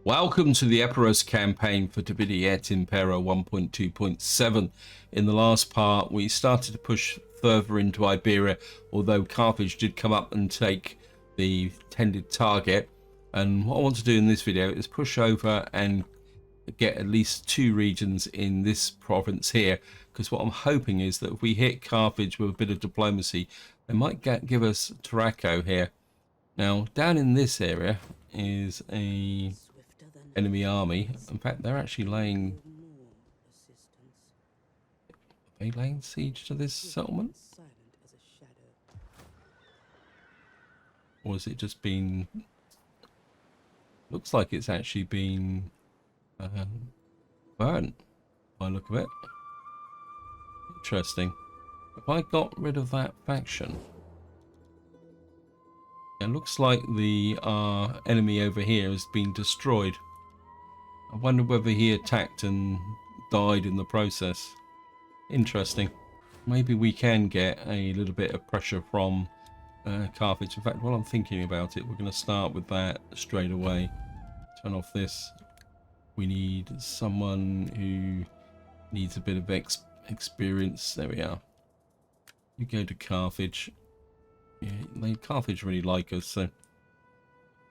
Welcome to the Epirus campaign for Et Impera 1.2.7. In the last part, we started to push further into Iberia, although Carthage did come up and take the intended target. And what I want to do in this video is push over and get at least 2 regions in this province here, because what I'm hoping is that if we hit Carthage with a bit of diplomacy, they might give us Tarraco here. Now, down in this area is a enemy army. In fact, they're actually laying siege to this settlement, or has it just been? Looks like it's actually been burnt by the look of it. Interesting. If I got rid of that faction, it looks like the enemy over here has been destroyed. I wonder whether he attacked and died in the process. Interesting. Maybe we can get a little bit of pressure from Carthage. In fact, while I'm thinking about it, we're going to start with that straight away. Turn off this. We need someone who needs a bit of experience. There we are. You go to Carthage. Yeah, Carthage really like us, so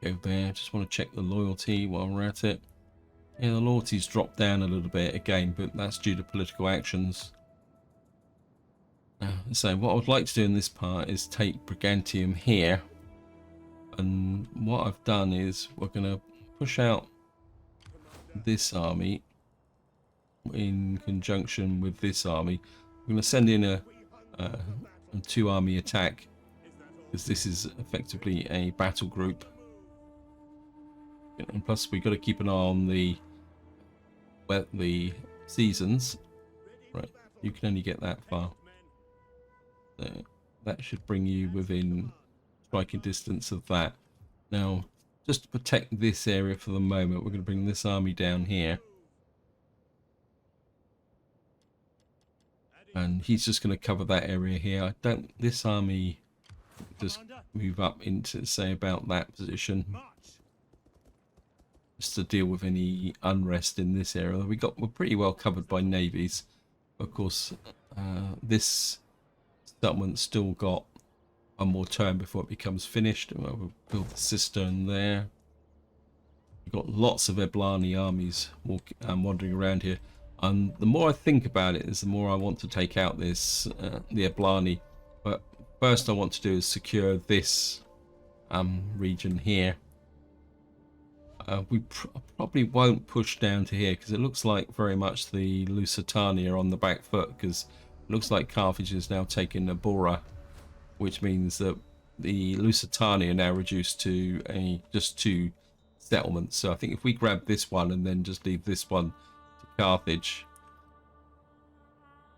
go there. Just want to check the loyalty while we're at it. Yeah, the loyalty's dropped down a little bit again, but that's due to political actions. So what I would like to do in this part is take Brigantium here, and what I've done is we're going to push out this army in conjunction with this army. We're going to send in a 2-army attack, because this is effectively a battle group. And plus we've got to keep an eye on the seasons. Right, you can only get that far. So that should bring you within striking distance of that. Now, just to protect this area for the moment, we're going to bring this army down here. And he's just going to cover that area here. This army just move up into, say, about that position, just to deal with any unrest in this area. We're pretty well covered by navies. Of course, this settlement's still got one more turn before it becomes finished. We'll build the cistern there. We've got lots of Eblani armies wandering around here. And the more I think about it, is the more I want to take out this the Eblani. But first, I want to do is secure this region here. We probably won't push down to here, because it looks like very much the Lusitania on the back foot, because it looks like Carthage has now taken Abora, which means that the Lusitania are now reduced to just 2 settlements. So I think if we grab this one and then just leave this one to Carthage,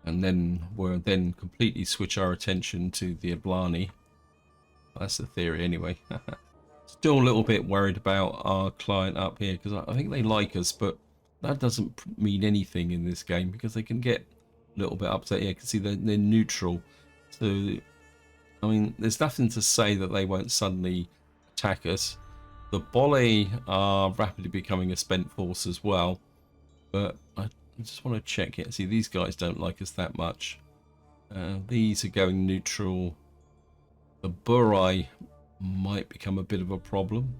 and then we'll then completely switch our attention to the Eblani. That's the theory anyway. Still a little bit worried about our client up here, because I think they like us, but that doesn't mean anything in this game, because they can get a little bit upset. Yeah, you can see they're neutral. So, I mean, there's nothing to say that they won't suddenly attack us. The Bolle are rapidly becoming a spent force as well, but I just want to check it. See, these guys don't like us that much. These are going neutral. The Burai might become a bit of a problem,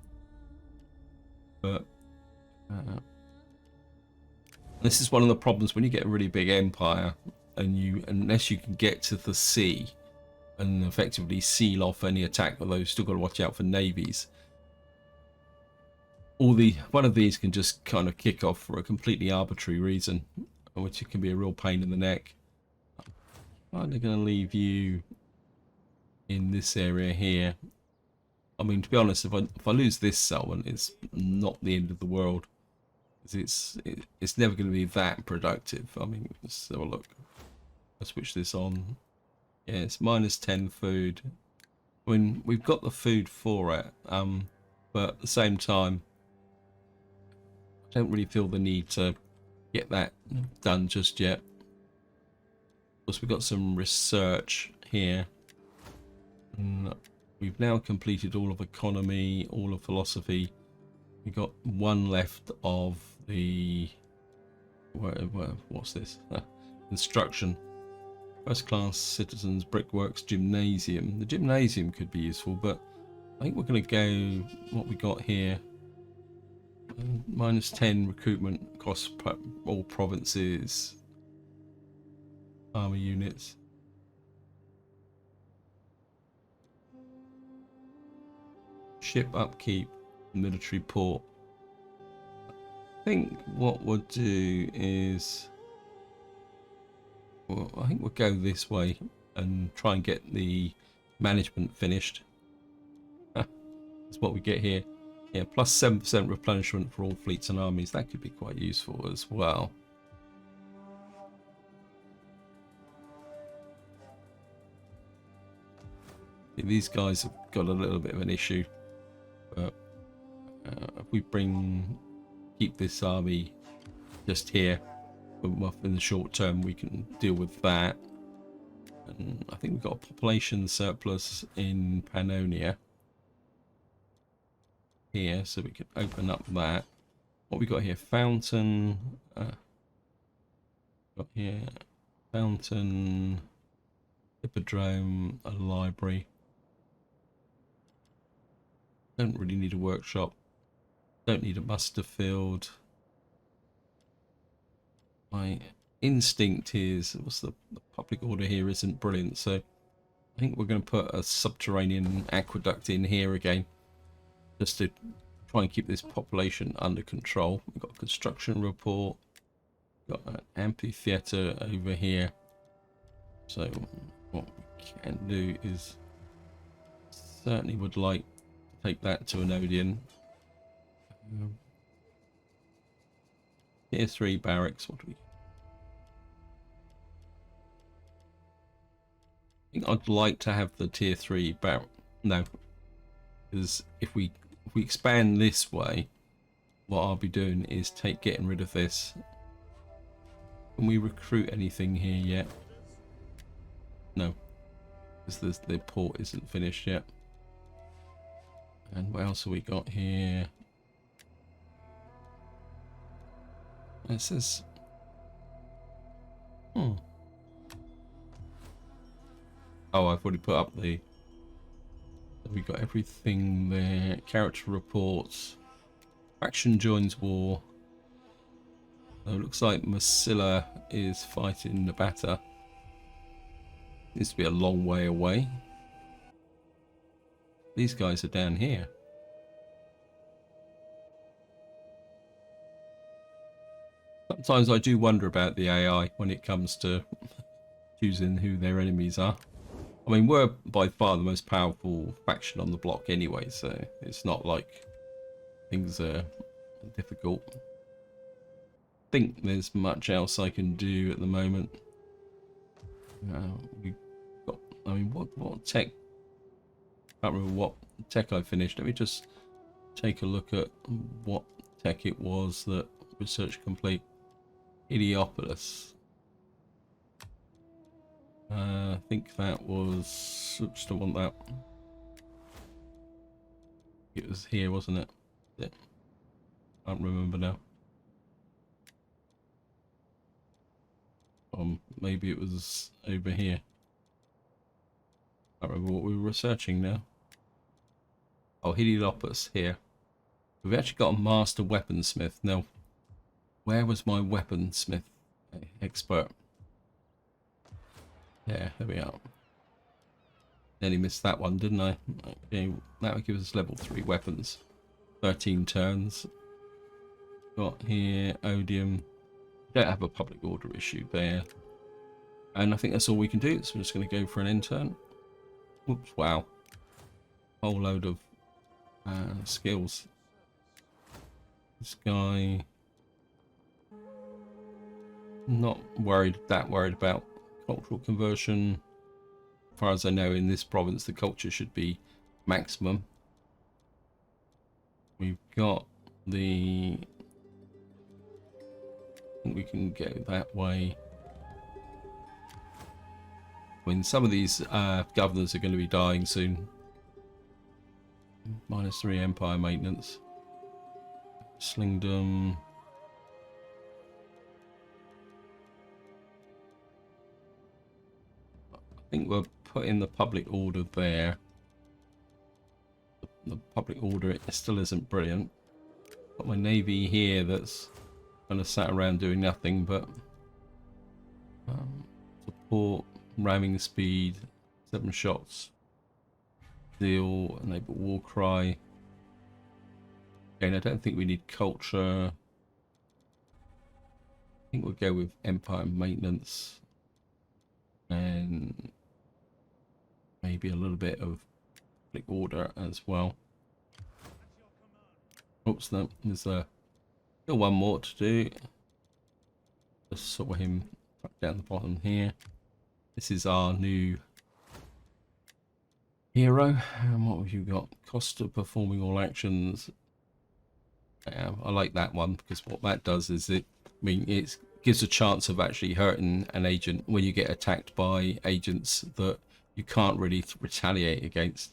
but this is one of the problems when you get a really big empire, and unless you can get to the sea and effectively seal off any attack, although you've still got to watch out for navies. One of these can just kind of kick off for a completely arbitrary reason, which it can be a real pain in the neck. I'm going to leave you in this area here. I mean, to be honest, if I lose this settlement, it's not the end of the world. It's never going to be that productive. I mean, let's have a look. I'll switch this on. Yeah, it's -10 food. I mean, we've got the food for it, but at the same time, I don't really feel the need to get that done just yet. Of course, we've got some research here. And we've now completed all of economy, all of philosophy. We got one left of the what's this? Construction. First class citizens brickworks gymnasium. The gymnasium could be useful, but I think we're going to go what we got here. -10 recruitment across all provinces. Army units. Ship upkeep. Military port. I think what we'll do is, well, I think we'll go this way and try and get the management finished. That's what we get here. Yeah, plus 7% replenishment for all fleets and armies. That could be quite useful as well. These guys have got a little bit of an issue, but if we keep this army just here in the short term, we can deal with that. And I think we've got a population surplus in Pannonia here, so we can open up that. What we got here? Fountain. Got here fountain, hippodrome, a library. Don't really need a workshop. Don't need a muster field. My instinct is, the public order here isn't brilliant, so I think we're going to put a subterranean aqueduct in here again, just to try and keep this population under control. We've got a construction report. We've got an amphitheatre over here. So what we can do is, certainly would like to take that to an Odeon. Tier 3 barracks. What do we? I think I'd like to have the tier 3 barrack. No, because if we expand this way, what I'll be doing is getting rid of this. Can we recruit anything here yet? No, because the port isn't finished yet. And what else have we got here? It says, oh, I've already put up the. We got everything there. Character reports. Faction joins war. So it looks like Masilla is fighting Nabata. Needs to be a long way away. These guys are down here. Sometimes I do wonder about the AI when it comes to choosing who their enemies are. I mean, we're by far the most powerful faction on the block anyway, so it's not like things are difficult. I think there's much else I can do at the moment. I mean, what tech? I can't remember what tech I finished. Let me just take a look at what tech it was that research complete. Heliopolis. I think that was. Oops, don't want that. It was here, wasn't it? Yeah. Can't remember now. Maybe it was over here. I can't remember what we were researching now. Oh, Heliopolis here. We've actually got a master weaponsmith now. Where was my weaponsmith expert? Yeah, there we are. Nearly missed that one, didn't I? Okay, that would give us level 3 weapons. 13 turns. Got here, Odium. Don't have a public order issue there. And I think that's all we can do, so we're just going to go for an end turn. Whoops, wow. Whole load of skills. This guy... Not that worried about cultural conversion. As far as I know, in this province, the culture should be maximum. We've got the... I think we can go that way. I mean, some of these governors are going to be dying soon. -3 empire maintenance. Slingdom. I think we'll put in the public order there. The public order, it still isn't brilliant. Got my navy here that's kind of sat around doing nothing, but support, ramming speed, 7 shots, deal, enable war cry. Again, I don't think we need culture. I think we'll go with empire maintenance and maybe a little bit of public order as well. Oops, no, there's still one more to do. Just saw him down the bottom here. This is our new hero. And what have you got? Cost of performing all actions. I like that one because what that does is it gives a chance of actually hurting an agent when you get attacked by agents that you can't really retaliate against.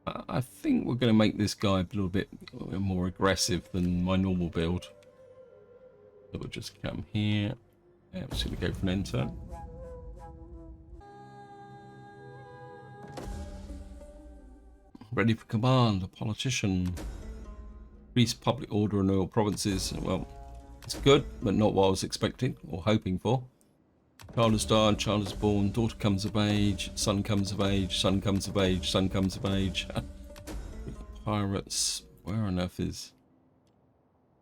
I think we're going to make this guy a little bit more aggressive than my normal build. So we'll just come here. I'm just going to go for an enter. Ready for command, a politician. Increase public order in all provinces. Well, it's good, but not what I was expecting or hoping for. Child is died, child is born, daughter comes of age, son comes of age, son comes of age, son comes of age. Pirates, where on earth is...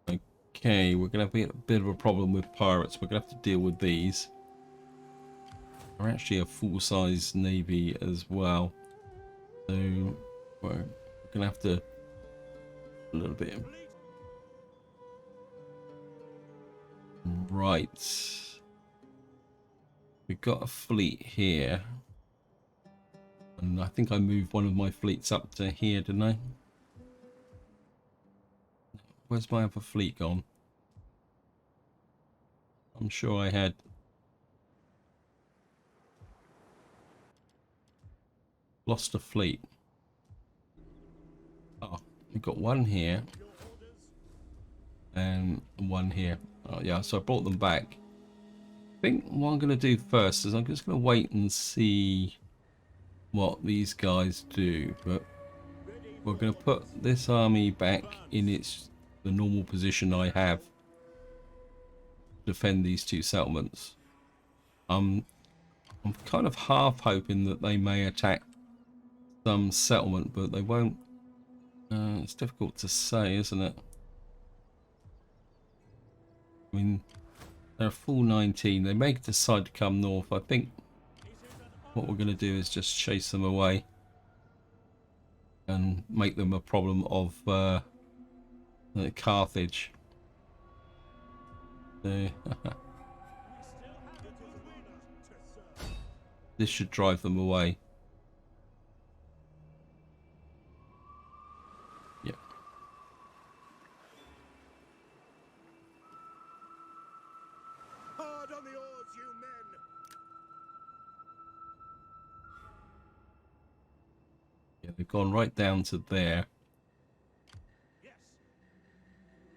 Okay, we're going to have a bit of a problem with pirates. We're going to have to deal with these. They're actually a full-size navy as well. So, we're going to have to... a little bit... Right. We've got a fleet here. And I think I moved one of my fleets up to here, didn't I? Where's my other fleet gone? I'm sure I had. Lost a fleet. Oh, we've got one here. And one here. Oh yeah, so I brought them back. I think what I'm going to do first is I'm just going to wait and see what these guys do. But we're going to put this army back in the normal position I have. Defend these 2 settlements. I'm kind of half hoping that they may attack some settlement, but they won't. It's difficult to say, isn't it? I mean, they're a full 19. They may decide to come north. I think what we're going to do is just chase them away and make them a problem of Carthage. This should drive them away. Yep. Hard on the oars, you men. Yeah, they've gone right down to there. Yes.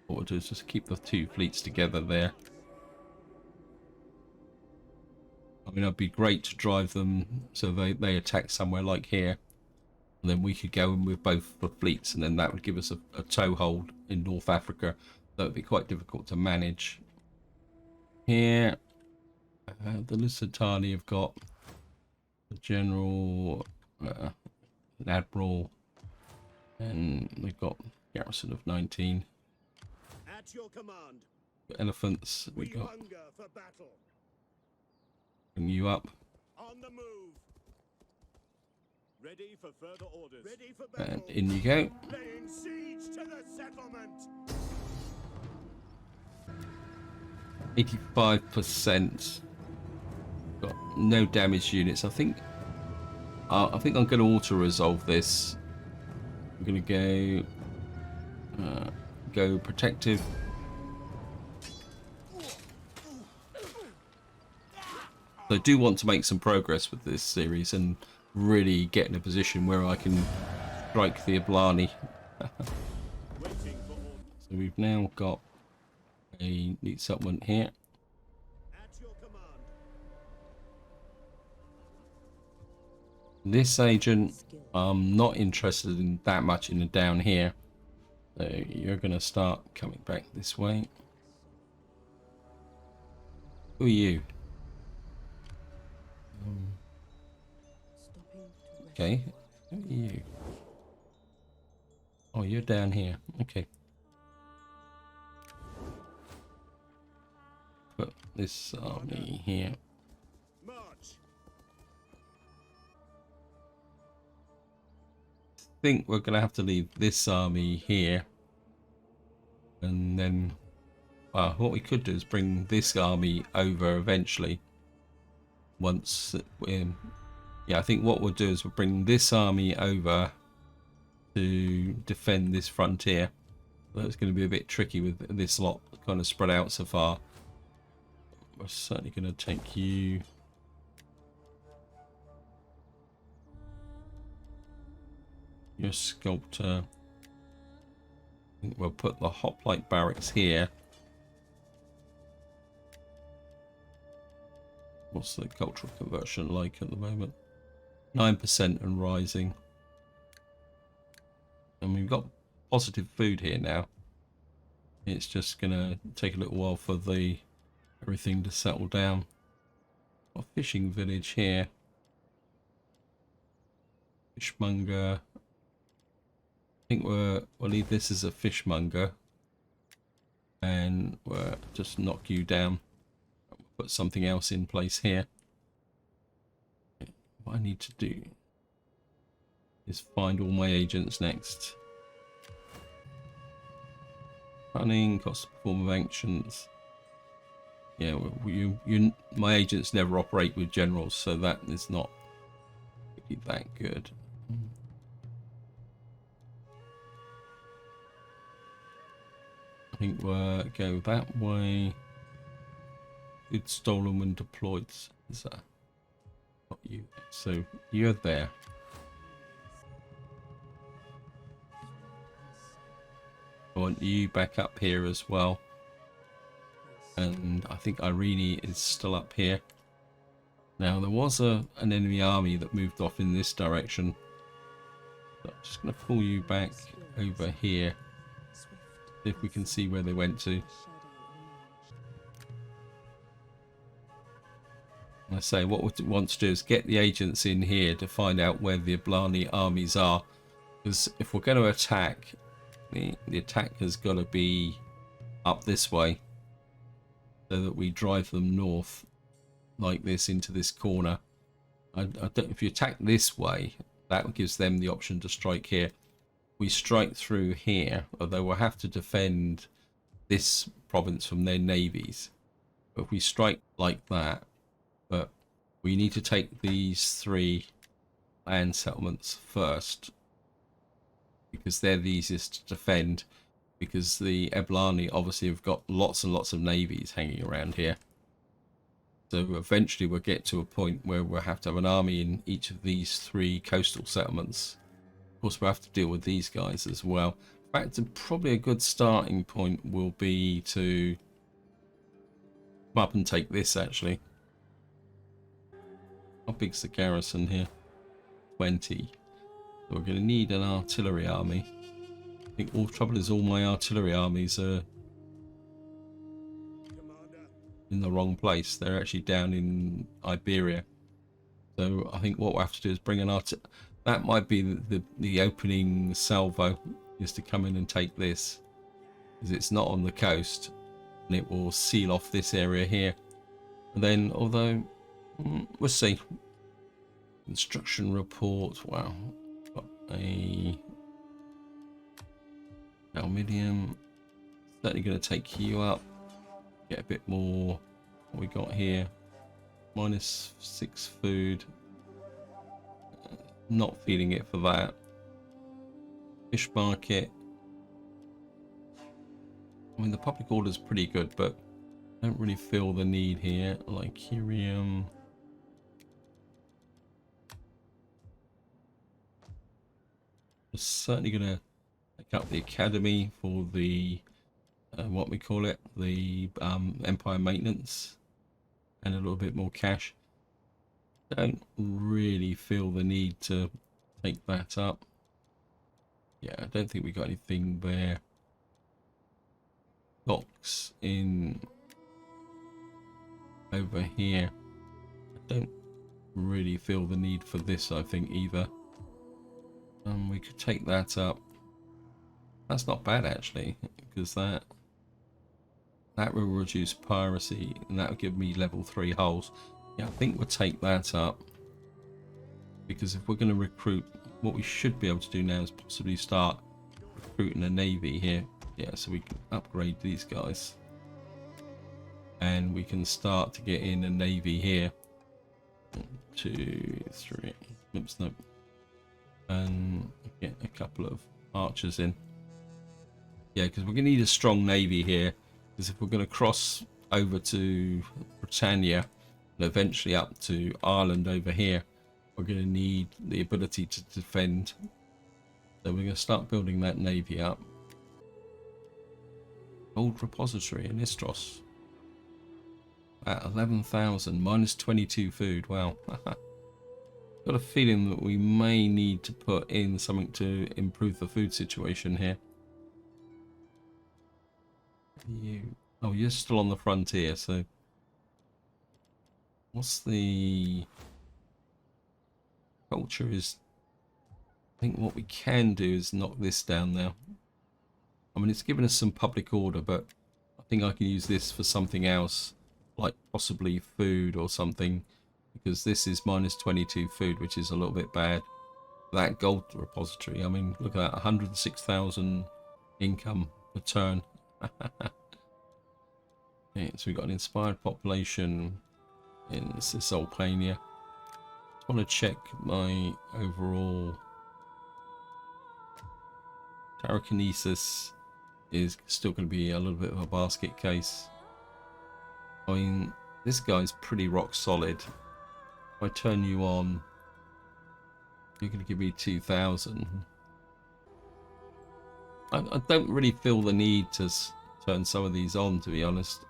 What we'll do is just keep the 2 fleets together there. I mean, it'd be great to drive them so they attack somewhere like here. And then we could go in with both the fleets, and then that would give us a toehold in North Africa. That would be quite difficult to manage. Here, the Lusitani have got a general, an admiral, and they've got garrison of 19. At your command. Elephants, we got. Hunger for battle. Bring you up. On the move. Ready for further orders. Ready for And battle. in you go. Laying siege to the settlement. 85%. Got no damaged units. I think I'm going to auto resolve this. I'm going to go protective. So I do want to make some progress with this series and really get in a position where I can strike the Ablani. So we've now got a neat settlement here. At your command. This agent, I'm not interested in that much in the down here. So you're going to start coming back this way. Who are you? Okay. Who are you? Oh, you're down here. Okay. Put this army here. March. I think we're going to have to leave this army here. And then, well, what we could do is bring this army over eventually. Once we're... Yeah, I think what we'll do is we'll bring this army over to defend this frontier. That's going to be a bit tricky with this lot kind of spread out so far. We're certainly going to take you. Your sculptor. I think we'll put the hoplite barracks here. What's the cultural conversion like at the moment? 9% and rising. And we've got positive food here now. It's just gonna take a little while for the everything to settle down. A fishing village here. Fishmonger. I think we'll leave this as a fishmonger. And we'll just knock you down. Put something else in place here. What I need to do is find all my agents next. Running, cost of perform of actions. Yeah, my agents never operate with generals, so that is not really that good. I think we'll go that way. It's stolen when deployed. Is that not you? So you're there. I want you back up here as well. And I think Irene is still up here. Now there was an enemy army that moved off in this direction. So I'm just going to pull you back over here. See if we can see where they went to. I say what we want to do is get the agents in here to find out where the Ablani armies are, because if we're going to attack, the attack has got to be up this way, so that we drive them north like this into this corner. I don't, if you attack this way, that gives them the option to strike here. We strike through here, although we'll have to defend this province from their navies. But if we strike like that, but we need to take these 3 land settlements first, because they're the easiest to defend, because the Eblani obviously have got lots and lots of navies hanging around here. So eventually we'll get to a point where we'll have to have an army in each of these 3 coastal settlements. Of course we'll have to deal with these guys as well. In fact, probably a good starting point will be to come up and take this actually. How big's the garrison here? 20. So we're going to need an artillery army. I think all trouble is all my artillery armies are in the wrong place. They're actually down in Iberia. So I think what we'll have to do is bring an that might be the opening salvo, is to come in and take this, because it's not on the coast and it will seal off this area here. And then, although we'll see. Instruction report. Wow, got a aluminium. Certainly going to take you up. Get a bit more. What we got here? -6 food. Not feeling it for that. Fish market. I mean, the public order is pretty good, but I don't really feel the need here. Lycurium. We're certainly going to pick up the academy for the what we call it, the Empire maintenance, and a little bit more cash. Don't really feel the need to take that up. Yeah, I don't think we got anything there. Docks in over here. I don't really feel the need for this, I think, either. We could take that up. That's not bad actually, because that will reduce piracy and that will give me level 3 hulls. Yeah, I think we'll take that up, because if we're going to recruit, what we should be able to do now is possibly start recruiting a navy here. Yeah, so we can upgrade these guys and we can start to get in a navy here. 1, 2, 3. Oops, no. And get a couple of archers in. Yeah, because we're going to need a strong navy here, because if we're going to cross over to Britannia and eventually up to Ireland over here, we're going to need the ability to defend. So we're going to start building that navy up. Old repository in Istros at 11,000, minus 22 food. Wow. Got a feeling that we may need to put in something to improve the food situation here. Oh, you're still on the frontier, so what's the culture is? I think what we can do is knock this down now. I mean, it's given us some public order, but I think I can use this for something else, like possibly food or something, because this is minus 22 food, which is a little bit bad. That gold repository, I mean, look at that, 106,000 income per turn. Okay, so we've got an inspired population in Cisalpania. I want to check my overall Pyrokinesis is still going to be a little bit of a basket case. I mean, this guy's pretty rock solid. If I turn you on, you're going to give me 2,000. I don't really feel the need to turn some of these on, to be honest.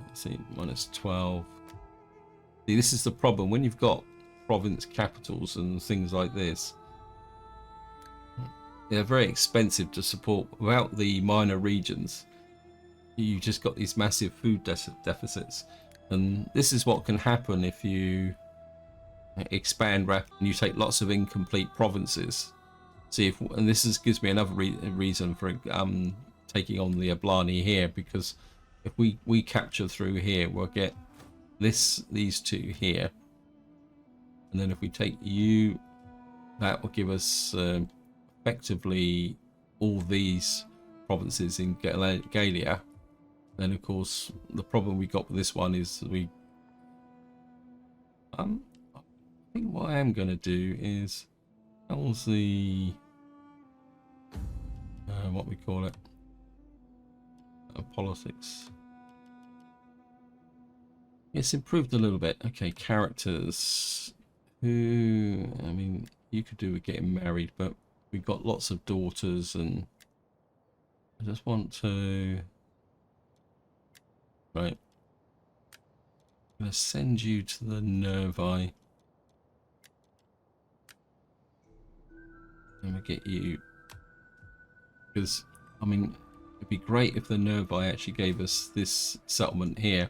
Let's see, minus 12. See, this is the problem. When you've got province capitals and things like this, they're very expensive to support. Without the minor regions, you've just got these massive food deficits. And this is what can happen if you expand rapidly and you take lots of incomplete provinces. See if, and this gives me another reason for taking on the Ablani here, because if we capture through here, we'll get these two here, and then if we take you, that will give us effectively all these provinces in Galia. Then of course the problem we got with this one is I think what I am going to do is, how's the what we call it, politics. It's improved a little bit. Okay, characters. Who, I mean, you could do with getting married, but we've got lots of daughters, and I just want to, right, I'm going to send you to the Nervi. I'm going to get you, because, I mean, it'd be great if the Nervi actually gave us this settlement here.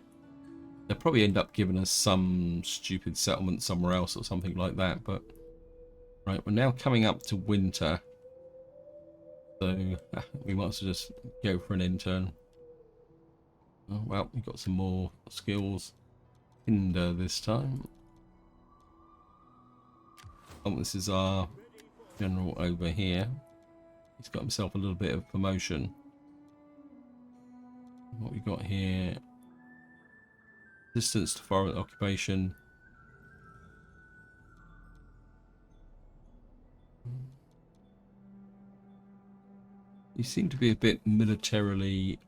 They'll probably end up giving us some stupid settlement somewhere else or something like that, but right, we're now coming up to winter, so we might as well just go for an intern. Oh well, we've got some more skills. Hinder this time. Oh, this is our general over here. He's got himself a little bit of promotion. What we got here? Distance to foreign occupation. You seem to be a bit militarily.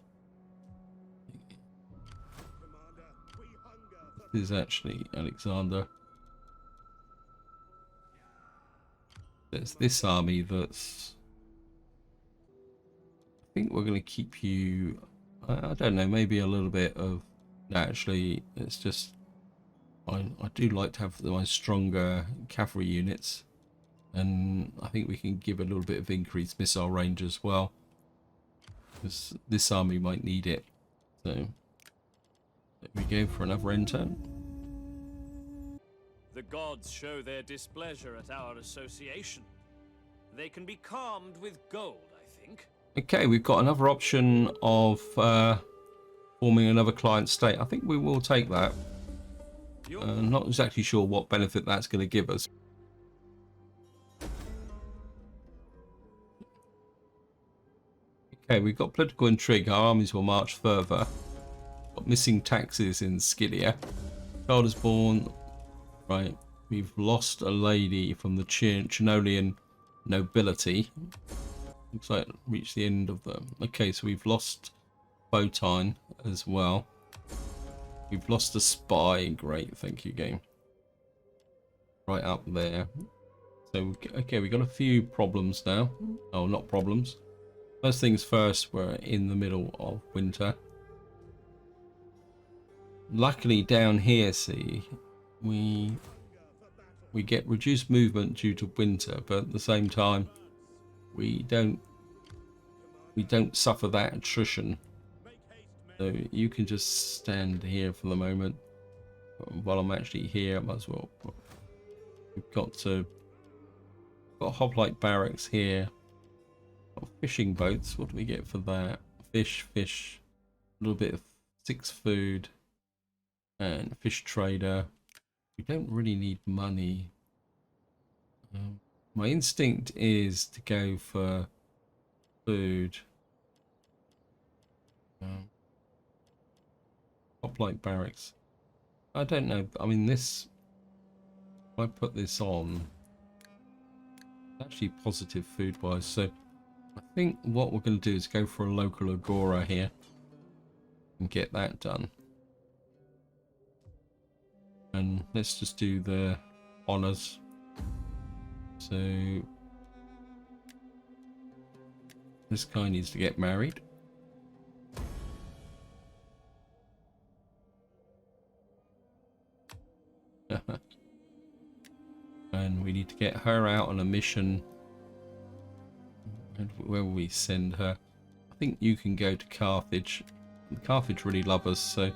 This is actually Alexander. There's this army that's, I think we're going to keep you, I don't know, maybe a little bit of, no, actually, it's just, I do like to have my stronger cavalry units, and I think we can give a little bit of increased missile range as well, because this army might need it. So let me go for another end turn. The gods show their displeasure at our association. They can be calmed with gold, I think. Okay, we've got another option of forming another client state. I think we will take that. Not exactly sure what benefit that's going to give us. Okay, we've got political intrigue. Our armies will march further. Got missing taxes in Scythia. Child is born. Right, we've lost a lady from the Chenolian nobility. Looks like reached the end of them. Okay, so we've lost Bowtine as well. We've lost a spy. Great, thank you, game. Right up there. So, okay, we've got a few problems now. Oh, not problems. First things first, we're in the middle of winter. Luckily, down here, see, we get reduced movement due to winter, but at the same time, we don't suffer that attrition. So you can just stand here for the moment. While I'm actually here, I might as well. We've got hoplite barracks here. Got fishing boats. What do we get for that? Fish. A little bit of 6 food and fish trader. We don't really need money. My instinct is to go for food. Hoplite barracks. I don't know. I mean, this. If I put this on, it's actually positive food wise. So I think what we're going to do is go for a local agora here and get that done. And let's just do the honors. So this guy needs to get married. And we need to get her out on a mission. And where will we send her? I think you can go to Carthage. Carthage really love us, so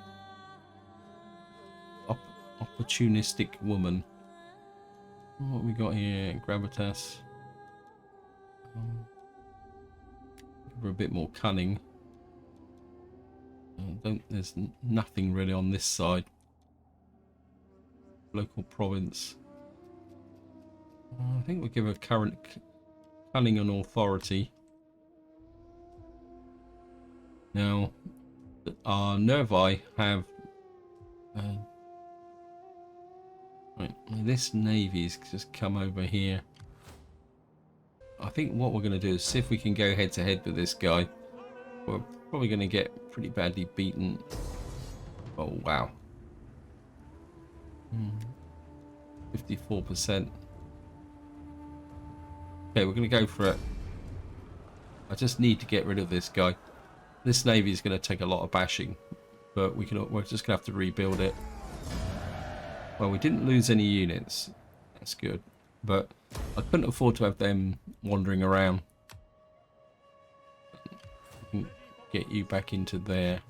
opportunistic woman. What we got here? Gravitas. We're a bit more cunning. There's nothing really on this side. Local province. I think we'll give her current cunning and authority. Now, our Nervi have. Right, this navy's just come over here. I think what we're going to do is see if we can go head to head with this guy. We're probably going to get pretty badly beaten. Oh, wow. 54%. Okay, we're going to go for it. I just need to get rid of this guy. This navy is going to take a lot of bashing, but we're just going to have to rebuild it. Well, we didn't lose any units. That's good. But I couldn't afford to have them wandering around. Get you back into there.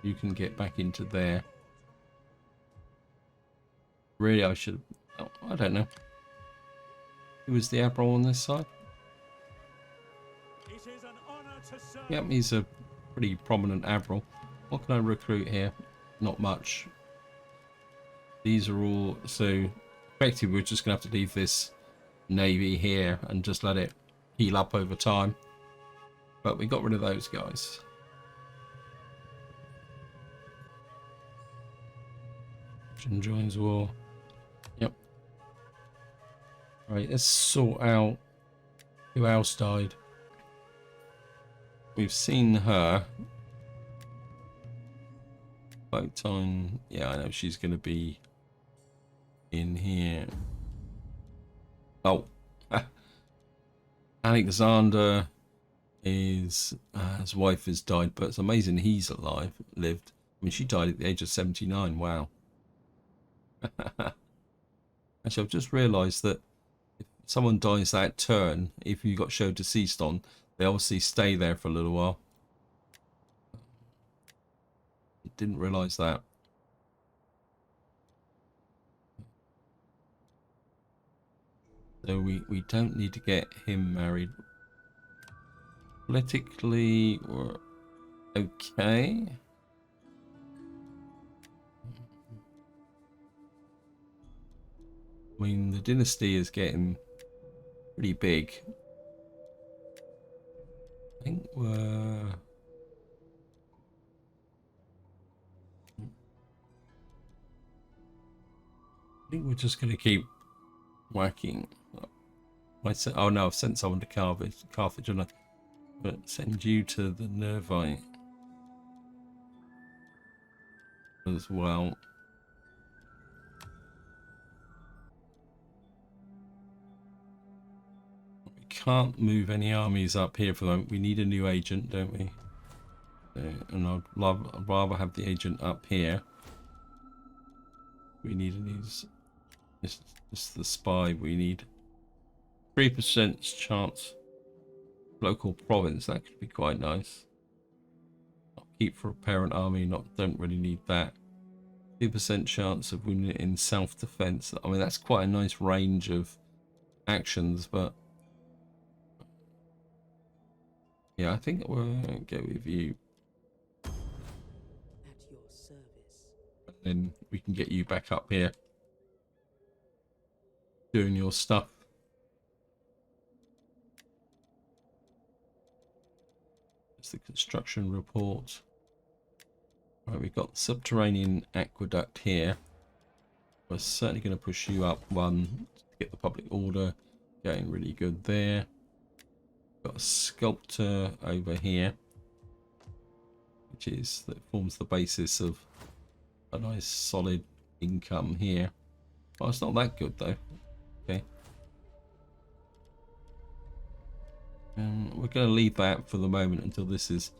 You can get back into there. Really, I should. Oh, I don't know. Who was the admiral on this side? Yep, he's a pretty prominent admiral. What can I recruit here? Not much. These are all. So, effectively, we're just going to have to leave this navy here and just let it heal up over time. But we got rid of those guys. Joins war. Yep. Right, let's sort out who else died. We've seen her. Boat time. Yeah, I know she's going to be in here. Oh, Alexander is his wife has died, but it's amazing he's lived. I mean, she died at the age of 79. Wow. Actually, I've just realised that if someone dies that turn, if you got showed deceased on, they obviously stay there for a little while. Didn't realise that. So we don't need to get him married. Politically, we're okay. I mean, the dynasty is getting pretty big. I think we're... I think we're just going to keep whacking. Oh no, I've sent someone to Carthage, and I but send you to the Nervite as well. We can't move any armies up here for the moment. We need a new agent, don't we? And I'd rather have the agent up here. We need a new... Just the spy we need. 3% chance. Local province, that could be quite nice. I'll keep for a parent army, don't really need that. 2% chance of winning in self-defense. I mean, that's quite a nice range of actions, but yeah, I think we'll go with you. At your service. And then we can get you back up here doing your stuff. It's the construction report. Right, we've got the subterranean aqueduct here. We're certainly going to push you up one to get the public order going really good there. Got a sculptor over here, that forms the basis of a nice solid income here. Well, it's not that good though. Okay. And we're going to leave that for the moment until this is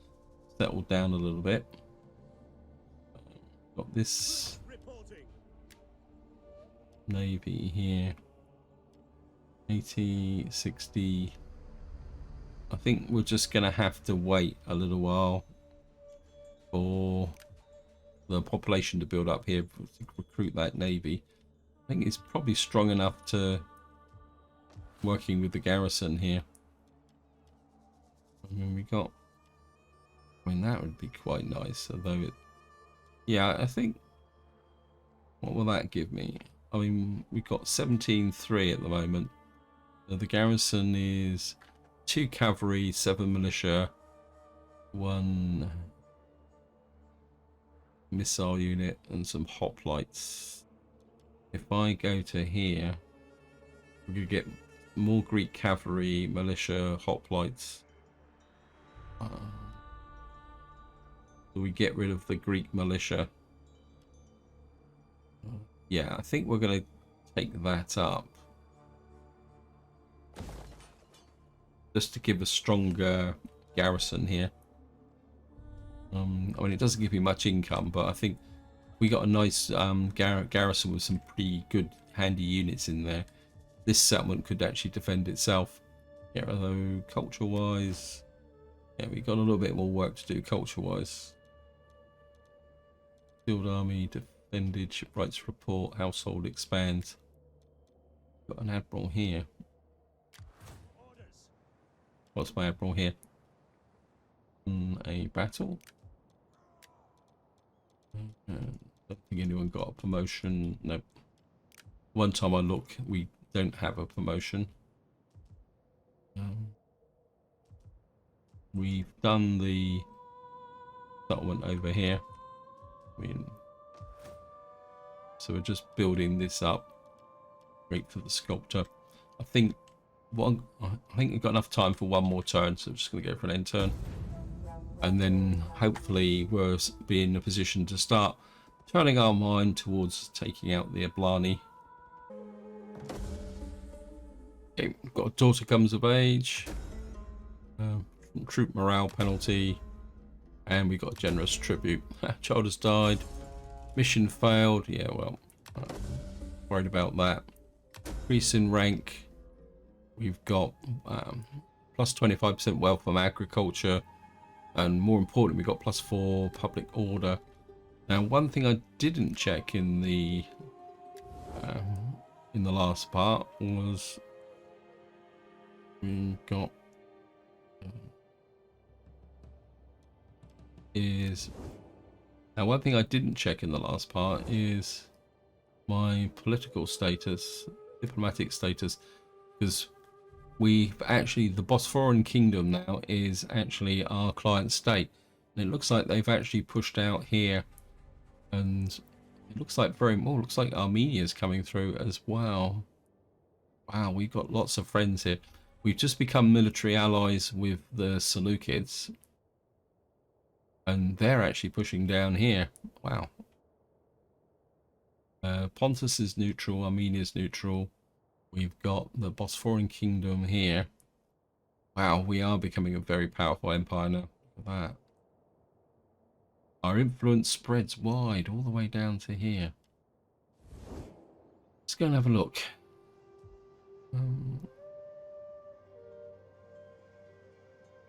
settled down a little bit. Got this navy here. 80, 60. I think we're just going to have to wait a little while for the population to build up here to recruit that navy. I think it's probably strong enough to working with the garrison here. I mean, that would be quite nice, although yeah, I think, what will that give me? I mean, we've got 17-3 at the moment. The garrison is 2 cavalry, 7 militia, 1 missile unit, and some hoplites. If I go to here, we're going to get more Greek cavalry, militia, hoplites. So we get rid of the Greek militia. Yeah, I think we're going to take that up. Just to give a stronger garrison here. I mean, it doesn't give you much income, but I think we got a nice garrison with some pretty good handy units in there. This settlement could actually defend itself. Yeah, although culture-wise, yeah, we got a little bit more work to do culture-wise. Field army defended, shipwrights report, household expands. Got an admiral here. What's my admiral here? A battle. Don't think anyone got a promotion. No. One time I look, we don't have a promotion. We've done the settlement over here. I mean, so we're just building this up. Great for the sculptor. I think we've got enough time for one more turn, so I'm just going to go for an end turn. And then hopefully we'll be in a position to start turning our mind towards taking out the Ablani. Okay, got a daughter comes of age. Troop morale penalty. And we got a generous tribute. Child has died. Mission failed. Yeah, well, worried about that. Increase in rank. We've got plus 25% wealth from agriculture. And more important, we got +4 public order. Now, one thing I didn't check in the last part was we got one thing I didn't check in the last part is my political status, diplomatic status, because we've actually, the Bosphorian Kingdom now is actually our client state. And it looks like they've actually pushed out here, and it looks like looks like Armenia's coming through as well. Wow, we've got lots of friends here. We've just become military allies with the Seleucids, and they're actually pushing down here. Wow. Pontus is neutral, Armenia is neutral. We've got the Bosphorian Kingdom here. Wow, we are becoming a very powerful empire now. Look at that. Our influence spreads wide all the way down to here. Let's go and have a look.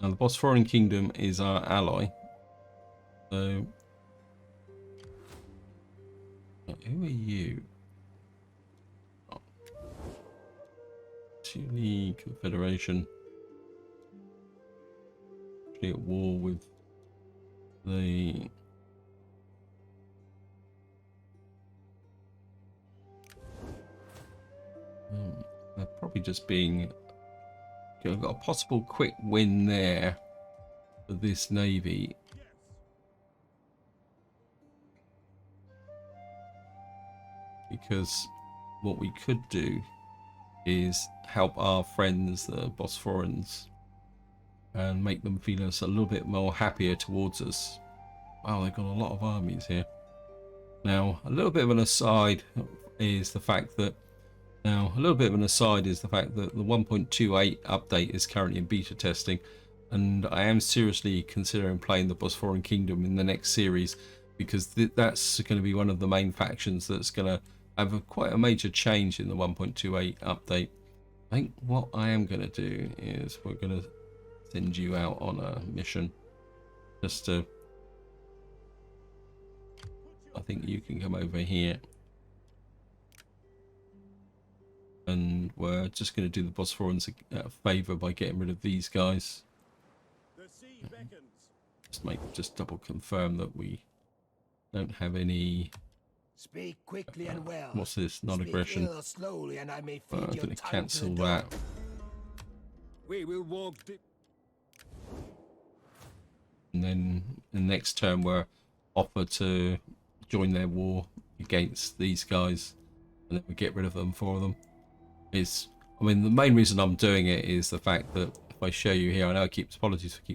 Now the Bosphorian Kingdom is our ally. So, who are you? To the Confederation. Actually at war with the they're probably just being, I've got a possible quick win there for this navy. Because what we could do is help our friends, the Bosphorans, and make them feel us a little bit more happier towards us. Wow, they've got a lot of armies here. Now, a little bit of an aside is the fact that the 1.28 update is currently in beta testing, and I am seriously considering playing the Bosphorian Kingdom in the next series, because that's going to be one of the main factions that's going to have quite a major change in the 1.28 update. I think what I am going to do is we're going to send you out on a mission just to, I think you can come over here, and we're just going to do the Bosphorans a favour by getting rid of these guys. The sea beckons. Just double confirm that we don't have any. Speak quickly and well. What's this? Non-aggression. Speak ill slowly, and I may feed I'm your going to tongue cancel to the that. dog. We will walk deep. And then the next turn we're offered to join their war against these guys, and then we get rid of them for them. I mean, the main reason I'm doing it is the fact that if I show you here, I know apologies for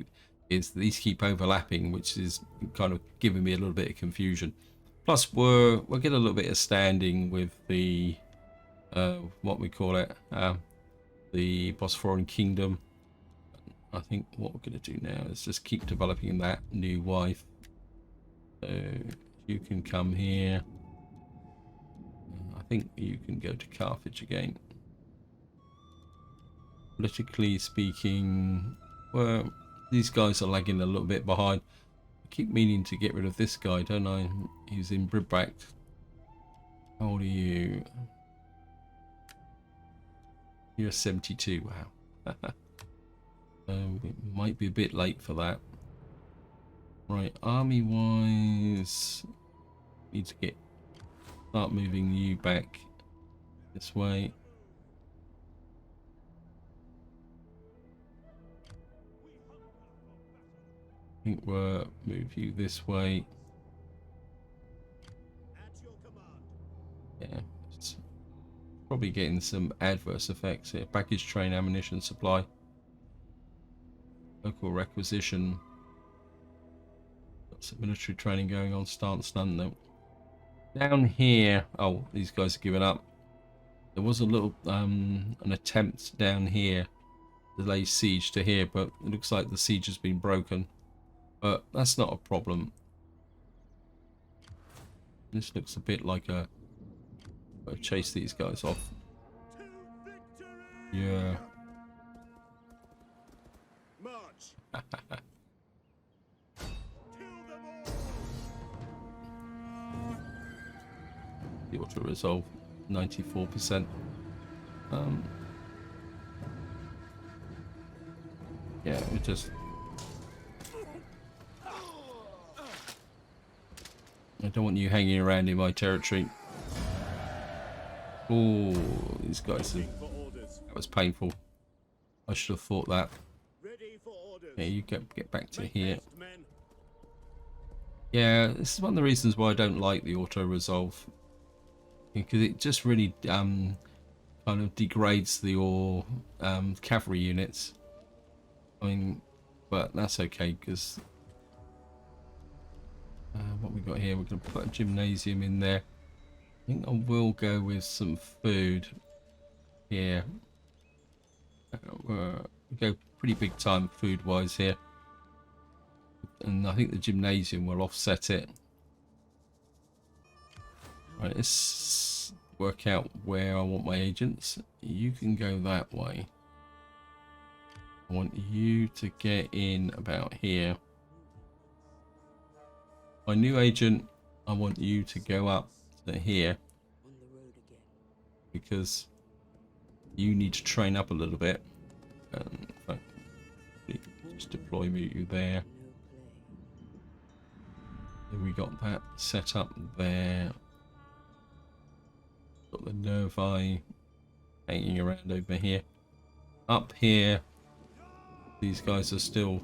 is these keep overlapping, which is kind of giving me a little bit of confusion. Plus, we'll get a little bit of standing with the what we call it, the Bosphorian Kingdom. I think what we're going to do now is just keep developing that new wife. So you can come here. I think you can go to Carthage again. Politically speaking, well, these guys are lagging a little bit behind. I keep meaning to get rid of this guy, don't I? He's in Bribback. How old are you? You're 72. Wow. It might be a bit late for that. Right, army wise, need to start moving you back this way. I think we'll move you this way. At your command. Yeah, it's probably getting some adverse effects here. Baggage train, ammunition supply, local requisition. Got some military training going on. Stance none though. Down here, oh, these guys are giving up. There was a little an attempt down here to lay siege to here, but it looks like the siege has been broken. But that's not a problem. This looks a bit like a chase these guys off. To victory! Yeah. March! Kill them all! The auto resolve 94%. Yeah, we just. I don't want you hanging around in my territory. Oh, these guys are. For orders. That was painful. I should have thought that. Ready for orders. Yeah, you get back to Make here. haste, men. Yeah, this is one of the reasons why I don't like the auto resolve, because it just really kind of degrades your cavalry units. I mean, but that's okay because what we got here, we're going to put a gymnasium in there. I think I will go with some food here. We go pretty big time food wise here. And I think the gymnasium will offset it. Right, let's work out where I want my agents. You can go that way. I want you to get in about here. My new agent, I want you to go up to here. On the road again. Because you need to train up a little bit. And in fact, just deploy you there. No play. Then we got that set up there. Got the Nervi hanging around over here. Up here, these guys are still.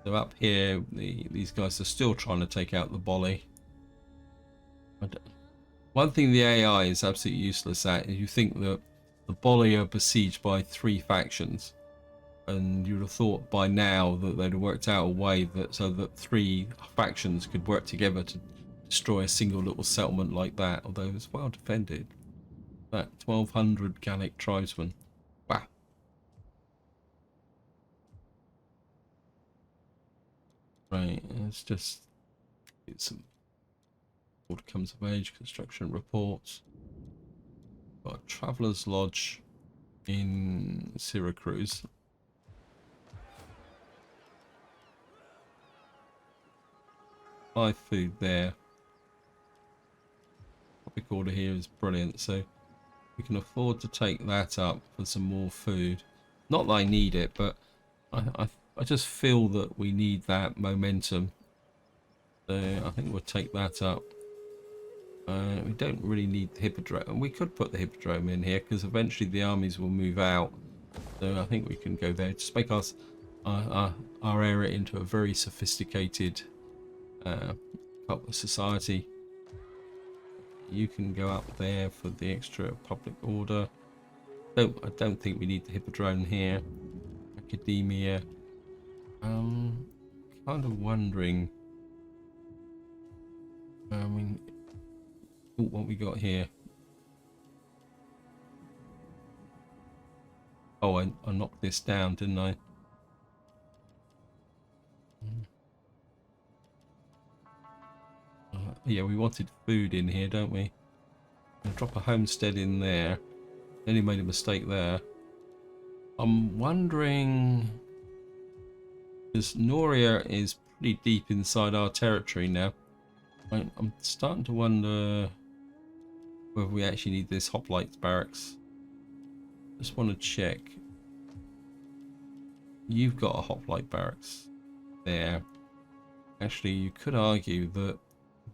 So up here, these guys are still trying to take out the Bolly. One thing the AI is absolutely useless at is you think that the Bolly are besieged by 3 factions, and you'd have thought by now that they'd have worked out a way that so that 3 factions could work together to destroy a single little settlement like that, although it's well defended. That 1,200 Gallic tribesmen. Wow. Right, let's just get some order comes of age, construction reports. Got a Traveller's Lodge in Syracuse. Buy food there. Public order here is brilliant, so we can afford to take that up for some more food. Not that I need it, but I just feel that we need that momentum. So I think we'll take that up. We don't really need the hippodrome. We could put the hippodrome in here because eventually the armies will move out. So I think we can go there. Just make our area into a very sophisticated society. You can go up there for the extra public order. I don't think we need the hippodrome here. Academia. Kind of wondering. I mean, what we got here? Oh, I knocked this down, didn't I? Yeah, we wanted food in here, don't we? I'll drop a homestead in there. Only made a mistake there. I'm wondering, because Noria is pretty deep inside our territory now. I'm starting to wonder whether we actually need this hoplite barracks. Just want to check. You've got a hoplite barracks there. Actually, you could argue that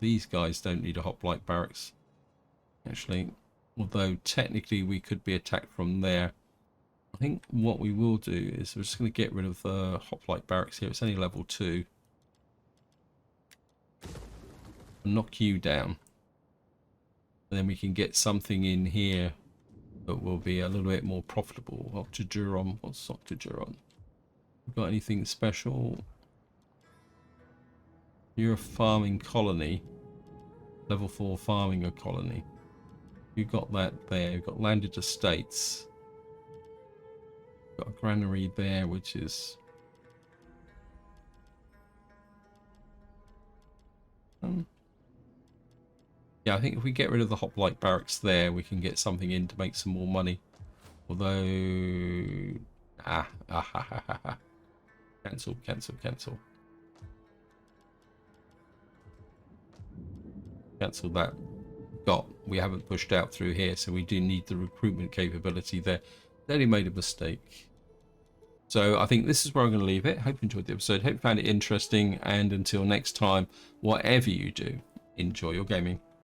these guys don't need a hoplite barracks. Actually, although technically we could be attacked from there. I think what we will do is we're just going to get rid of the hoplite barracks here. It's only level 2. Knock you down. And then we can get something in here that will be a little bit more profitable. Octogeron. What's Octogeron? Got anything special? You're a farming colony. Level 4 farming a colony. You've got that there. You've got landed estates. Got a granary there, which is... yeah, I think if we get rid of the hoplite barracks there, we can get something in to make some more money. Although... Cancel, cancel, cancel. Cancel that. We haven't pushed out through here, so we do need the recruitment capability there. They only made a mistake. So I think this is where I'm going to leave it. Hope you enjoyed the episode. Hope you found it interesting. And until next time, whatever you do, enjoy your gaming.